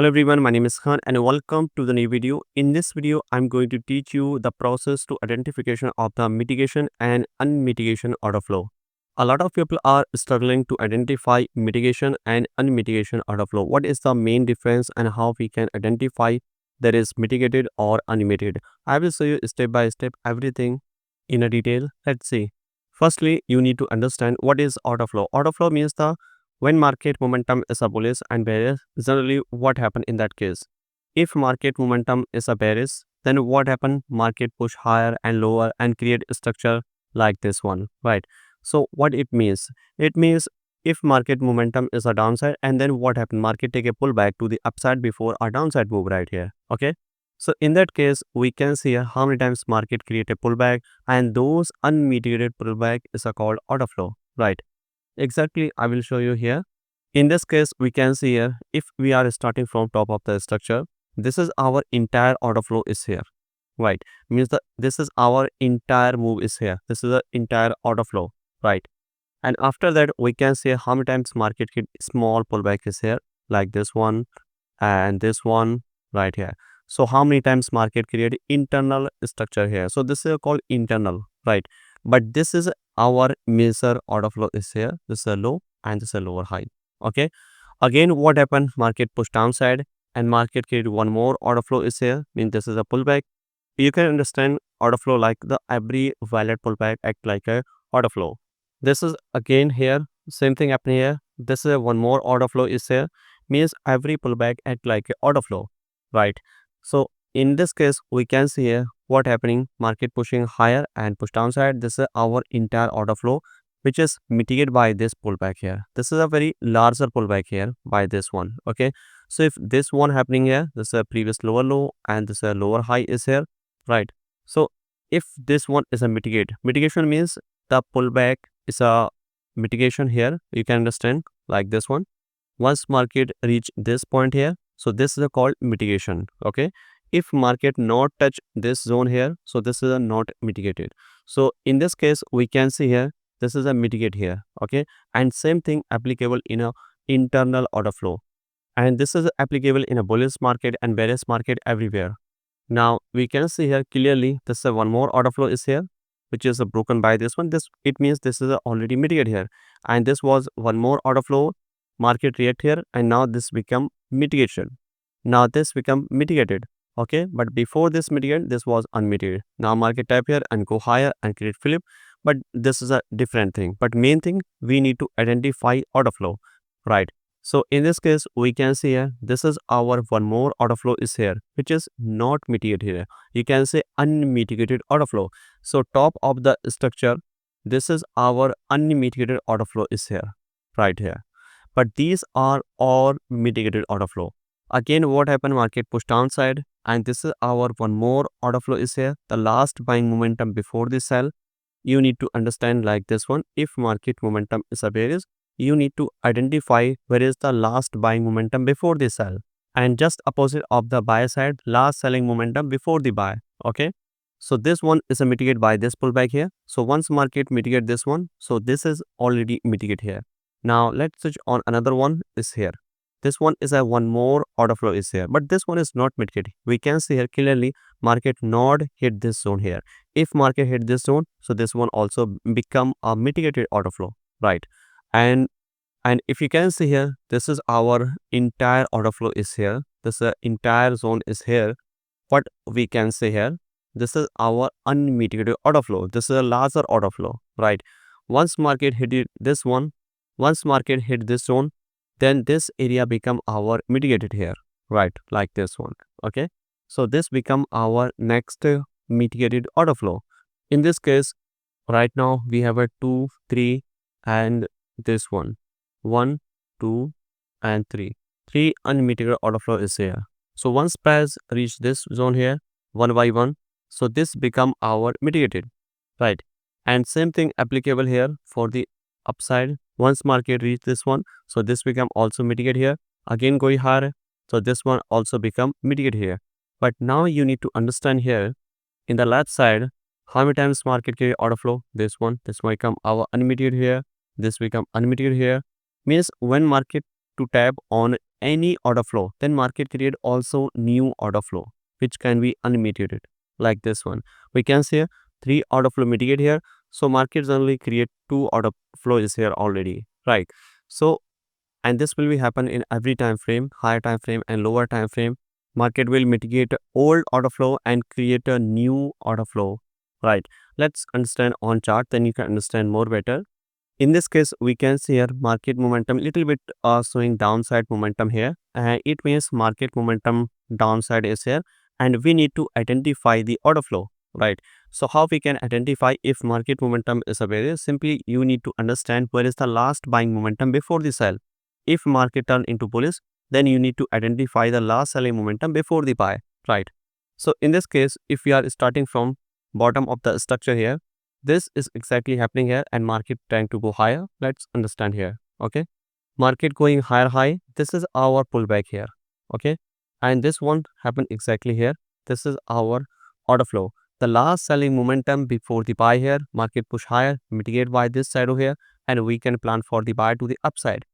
Hello everyone, my name is Khan and welcome to the new video. In this video, I'm going to teach you the process to identification of the mitigation and unmitigation order flow. A lot of people are struggling to identify mitigation and unmitigation order flow. What is the main difference and how we can identify that is mitigated or unmitigated? I will show you step by step everything in a detail. Let's see. Firstly, you need to understand what is order flow. Order flow means the when market momentum is a bullish and bearish, generally what happen in that case? If market momentum is a bearish, then what happen? Market push higher and lower and create a structure like this one, right? So what it means? It means if market momentum is a downside and then what happen? Market take a pullback to the upside before a downside move right here, okay? So in that case, we can see how many times market create a pullback and those unmitigated pullback is a called order flow, right? Exactly, I will show you here. In this case, we can see here, if we are starting from top of the structure, this is our entire order flow is here, right? Means that this is our entire move is here. This is the entire order flow, right? And after that, we can see how many times market hit small pullback is here, like this one and this one right here. So how many times market create internal structure here? So this is called internal, right? But this is our measure order flow is here. This is a low and this is a lower high, okay? Again, what happened? Market push downside and market create one more order flow is here. Means this is a pullback. You can understand order flow like the every valid pullback act like a order flow. This is again here, same thing happening here. This is one more order flow is here. Means every pullback act like a order flow, right? So in this case, we can see here what happening, market pushing higher and push downside. This is our entire order flow, which is mitigated by this pullback here. This is a very larger pullback here by this one, okay? So if this one happening here, this is a previous lower low and this is a lower high is here, right? So if this one is a mitigation means the pullback is a mitigation here. You can understand like this one. Once market reach this point here, so this is a called mitigation, okay? If market not touch this zone here, so this is a not mitigated. So in this case, we can see here, this is a mitigate here, okay? And same thing applicable in a internal order flow. And this is applicable in a bullish market and bearish market everywhere. Now we can see here clearly, this is one more order flow is here, which is broken by this one. This it means this is already mitigated here. And this was one more order flow, market react here, and now this become mitigation. Now this become mitigated, okay? But before this mitigate, this was unmitigated. Now market tap here and go higher and create flip, but this is a different thing. But main thing, we need to identify order flow, right? So in this case, we can see here, this is our one more order flow is here, which is not mitigated here. You can say unmitigated order flow. So top of the structure, this is our unmitigated order flow is here, right here. But these are all mitigated order flow. Again, what happened? Market push downside, and this is our one more order flow is here. The last buying momentum before the sell. You need to understand like this one. If market momentum is a bearish, you need to identify where is the last buying momentum before the sell, and just opposite of the buy side, last selling momentum before the buy, okay? So this one is a mitigate by this pullback here. So once market mitigate this one, so this is already mitigate here. Now let's switch on another one is here. This one is a one more order flow is here, but this one is not mitigated. We can see here clearly market not hit this zone here. If market hit this zone, so this one also become a mitigated order flow, right? And if you can see here, this is our entire order flow is here. This entire zone is here. What we can say here, this is our unmitigated order flow. This is a larger order flow, right? Once market hit this one, once market hit this zone, then this area become our mitigated here, right? Like this one, okay? So this become our next mitigated order flow. In this case, right now we have a 2, 3 and this one, 1, 2 and 3. 3 unmitigated order flow is here. So once price reach this zone here, one by one, so this become our mitigated, right? And same thing applicable here for the upside. Once market reach this one, so this become also mitigate here. Again going higher, so this one also become mitigate here. But now you need to understand here, in the left side, how many times market carry order flow? This one, this might come our unmitigated here. This become unmitigated here. Means when market to tap on any order flow, then market create also new order flow which can be unmitigated, like this one. We can say 3 order flow mitigate here, so markets only create 2 order flow is here already, right? So, and this will be happen in every time frame, higher time frame and lower time frame. Market will mitigate old order flow and create a new order flow, right? Let's understand on chart, then you can understand more better. In this case, we can see here market momentum little bit showing downside momentum here, and it means market momentum downside is here, and we need to identify the order flow, right? So how we can identify if market momentum is available? Simply you need to understand where is the last buying momentum before the sell. If market turn into bullish, then you need to identify the last selling momentum before the buy, right? So in this case, if we are starting from bottom of the structure here, this is exactly happening here and market trying to go higher. Let's understand here, okay? Market going higher high, this is our pullback here, okay? And this won't happen exactly here. This is our order flow. The last selling momentum before the buy here, market push higher, mitigate by this side over here, and we can plan for the buy to the upside.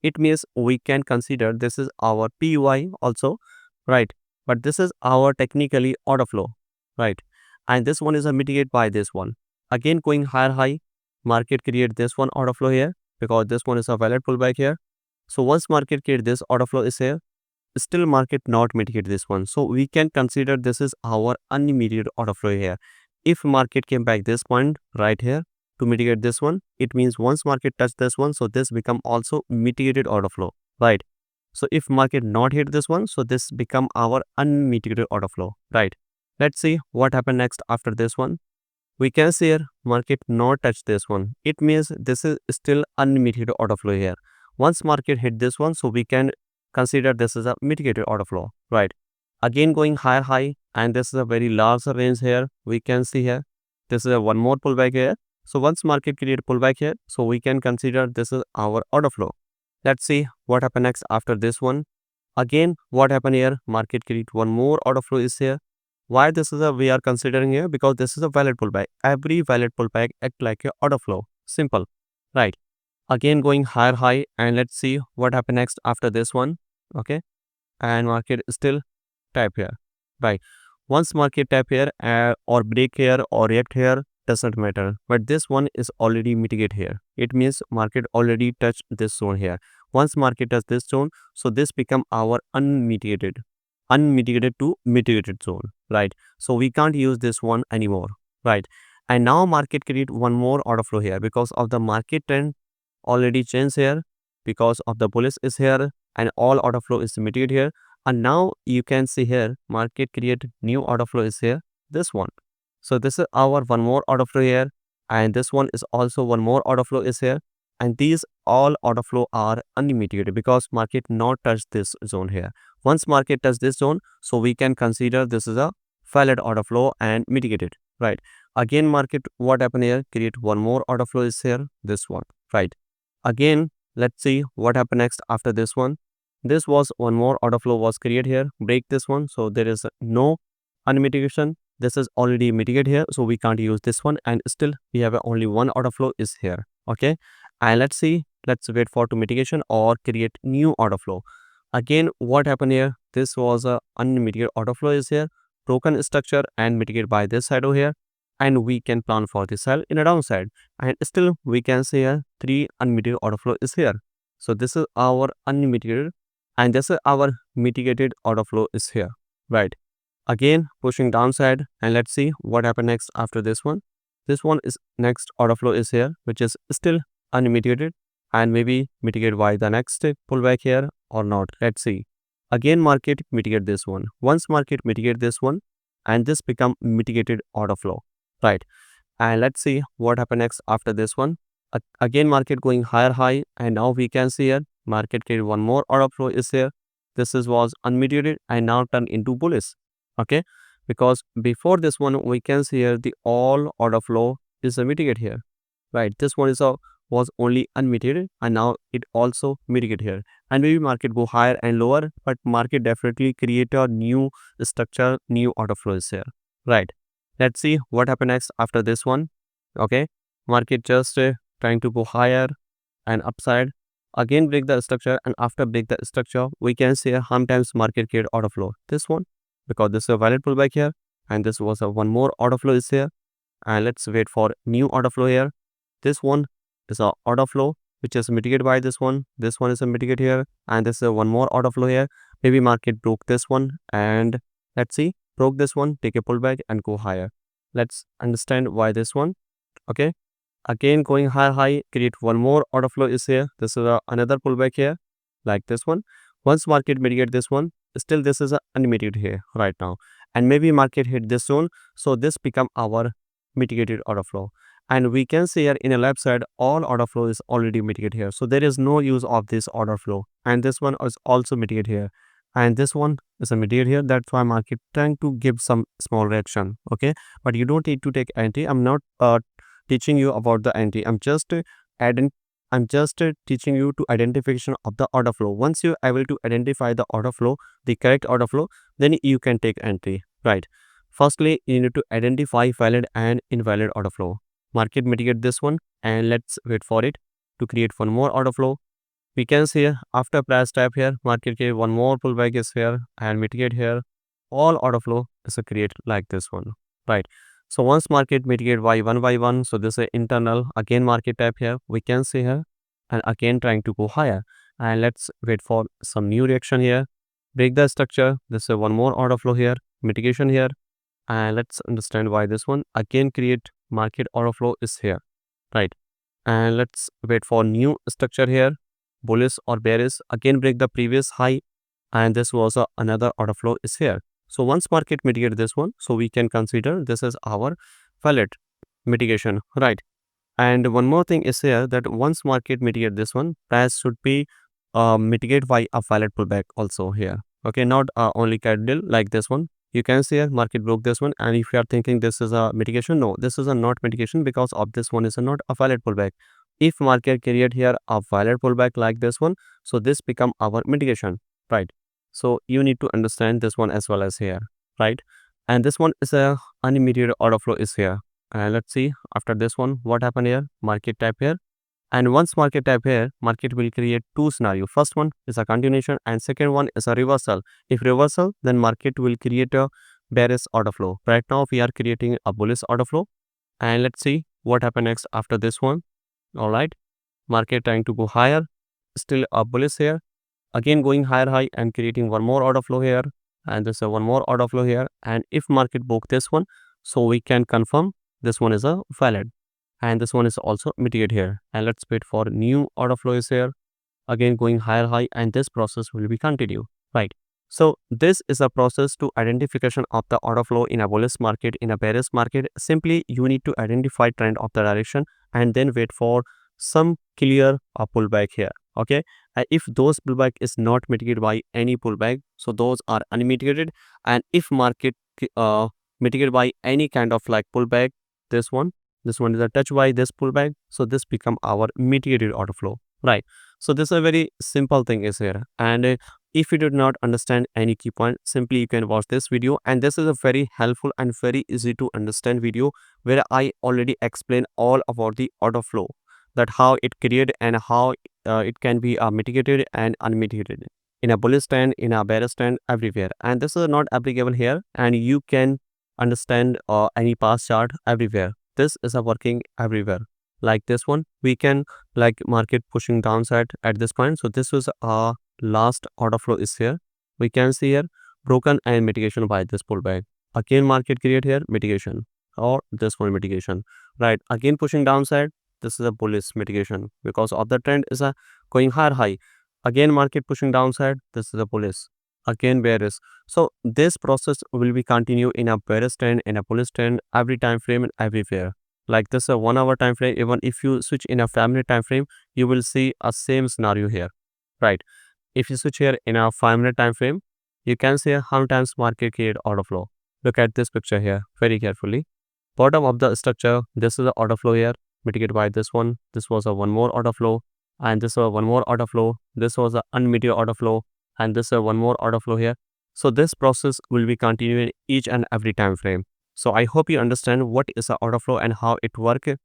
It means we can consider this is our PY also, right? But this is our technically order flow, right? And this one is a mitigate by this one. Again going higher high, market create this one order flow here because this one is a valid pullback here. So once market create this order flow is here, still market not mitigate this one. So we can consider this is our unmitigated order flow here. If market came back this point right here to mitigate this one, it means once market touch this one, so this become also mitigated order flow, right? So if market not hit this one, so this become our unmitigated order flow, right? Let's see what happened next after this one. We can see here market not touch this one. It means this is still unmitigated order flow here. Once market hit this one, so we can consider this is a mitigated order flow, right? Again going higher high, and this is a very large range here. We can see here this is a one more pullback here. So once market create pullback here, so we can consider this is our order flow. Let's see what happened next after this one. Again, what happened here? Market create one more order flow is here. Why this is a we are considering here? Because this is a valid pullback. Every valid pullback act like a order flow. Simple, right? Again going higher high, and let's see what happened next after this one. Okay, and market still tap here, right? Once market tap here or break here or react here, doesn't matter, but this one is already mitigate here. It means market already touched this zone here. Once market touch this zone, so this become our unmitigated to mitigated zone, right? So we can't use this one anymore, right? And now market create one more order flow here because of the market trend already changed here, because of the bullish is here, and all order flow is mitigated here. And now you can see here market create new order flow is here, this one. So this is our one more order flow here, and this one is also one more order flow is here, and these all order flow are unmitigated because market not touch this zone here. Once market touch this zone, so we can consider this is a valid order flow and mitigated, right? Again market what happened here, create one more order flow is here, this one, right? Again let's see what happened next after this one. This was one more order flow was created here, break this one, so there is no unmitigation. This is already mitigated here, so we can't use this one, and still we have only one order flow is here, okay? And let's see, let's wait for to mitigation or create new order flow. Again what happened here, this was a unmitigated order flow is here, broken structure and mitigate by this side over here, and we can plan for the sell in a downside, and still we can see here 3 unmitigated order flow is here. So this is our unmitigated, and this is our mitigated order flow is here, right? Again pushing downside, and let's see what happened next after this one. This one is next order flow is here, which is still unmitigated, and maybe mitigate by the next pullback here or not. Let's see. Again market mitigate this one. Once market mitigate this one, and this become mitigated order flow, right? And let's see what happened next after this one. Again market going higher high, and now we can see here market create one more order flow is here. This is was unmitigated and now turned into bullish, okay? Because before this one we can see here the all order flow is a mitigate here, right? This one is a was only unmitigated, and now it also mitigate here, and maybe market go higher and lower, but market definitely create a new structure, new order flow is here, right? Let's see what happened next after this one. Okay, market just trying to go higher and upside. Again break the structure, and after break the structure, we can see how times market create order flow. This one, because this is a valid pullback here, and this was a one more order flow is here, and let's wait for new order flow here. This one is a order flow which is mitigated by this one. This one is a mitigate here, and this is a one more order flow here. Maybe market broke this one, and let's see, broke this one, take a pullback and go higher. Let's understand why this one. Okay, again going high, create one more order flow is here. This is another pullback here, like this one. Once market mitigate this one, still this is a unmitigated here right now, and maybe market hit this zone, so this become our mitigated order flow. And we can see here in a left side, all order flow is already mitigated here, so there is no use of this order flow. And this one is also mitigated here, and this one is a mitigated here. That's why market trying to give some small reaction. Okay, but you don't need to take anti. I'm not teaching you about the anti. I'm just teaching you to identification of the order flow. Once you're able to identify the order flow, the correct order flow, then you can take entry, right? Firstly, you need to identify valid and invalid order flow. Market mitigate this one, and let's wait for it to create one more order flow. We can see after price tap here, market create one more pullback is here and mitigate here. All order flow is a create like this one, right? So once market mitigate by one, so this is internal, again market tap here, we can see here, and again trying to go higher. And let's wait for some new reaction here, break the structure. This is one more order flow here, mitigation here, and let's understand why this one again create market order flow is here, right? And let's wait for new structure here, bullish or bearish, again break the previous high, and this was another order flow is here. So once market mitigate this one, so we can consider this is our valid mitigation, right? And one more thing is here, that once market mitigate this one, price should be mitigate by a valid pullback also here. Okay, not only candle like this one. You can see here market broke this one, and if you are thinking this is a mitigation, no, this is a not mitigation, because of this one is a not a valid pullback. If market create here a valid pullback like this one, so this become our mitigation, right? So you need to understand this one as well as here, right? And this one is a unmitigated order flow is here. And let's see after this one what happened here. Market tap here, and once market tap here, market will create two scenario. First one is a continuation, and second one is a reversal. If reversal, then market will create a bearish order flow. Right now we are creating a bullish order flow, and let's see what happens next after this one. All right, market trying to go higher, still a bullish here, again going higher and creating one more order flow here, and there's a one more order flow here. And if market broke this one, so we can confirm this one is a valid, and this one is also mitigate here. And let's wait for new order flow is here, again going higher, and this process will be continue, right? So this is a process to identification of the order flow in a bullish market, in a bearish market. Simply you need to identify trend of the direction, and then wait for some clear pullback here. Okay, if those pullback is not mitigated by any pullback, so those are unmitigated. And if market mitigated by any kind of like pullback, this one is a touch by this pullback, so this become our mitigated order flow, right? So this is a very simple thing is here. And if you did not understand any key point, simply you can watch this video, and this is a very helpful and very easy to understand video where I already explain all about the order flow, that how it created and how it can be mitigated and unmitigated in a bullish trend, in a bearish trend, everywhere. And this is not applicable here, and you can understand any past chart everywhere. This is a working everywhere. Like this one, we can like market pushing downside at this point. So this was a last order flow is here. We can see here broken and mitigation by this pullback. Again market create here mitigation, or this one mitigation, right? Again pushing downside, this is a bullish mitigation because of the trend is a going high. Again market pushing downside, this is a bullish, again bearish. So this process will be continue in a bearish trend, in a bullish trend, every time frame and everywhere. Like this a 1 hour time frame, even if you switch in a family time frame, you will see a same scenario here, right? If you switch here in a 5-minute time frame, you can see how times market create order flow. Look at this picture here very carefully. Bottom of the structure, this is the order flow here, mitigated by this one. This was a one more order flow, and this was one more order flow. This was a unmitigated order flow, and this is one more order flow here. So this process will be continuing each and every time frame. So I hope you understand what is the order flow and how it works.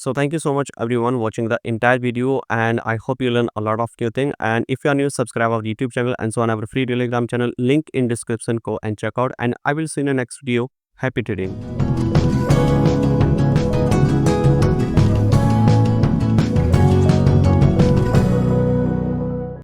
So thank you so much everyone watching the entire video, and I hope you learn a lot of new thing. And if you are new, subscribe our YouTube channel and so on our free Telegram channel, link in description. Go and check out, and I will see you in the next video. Happy trading.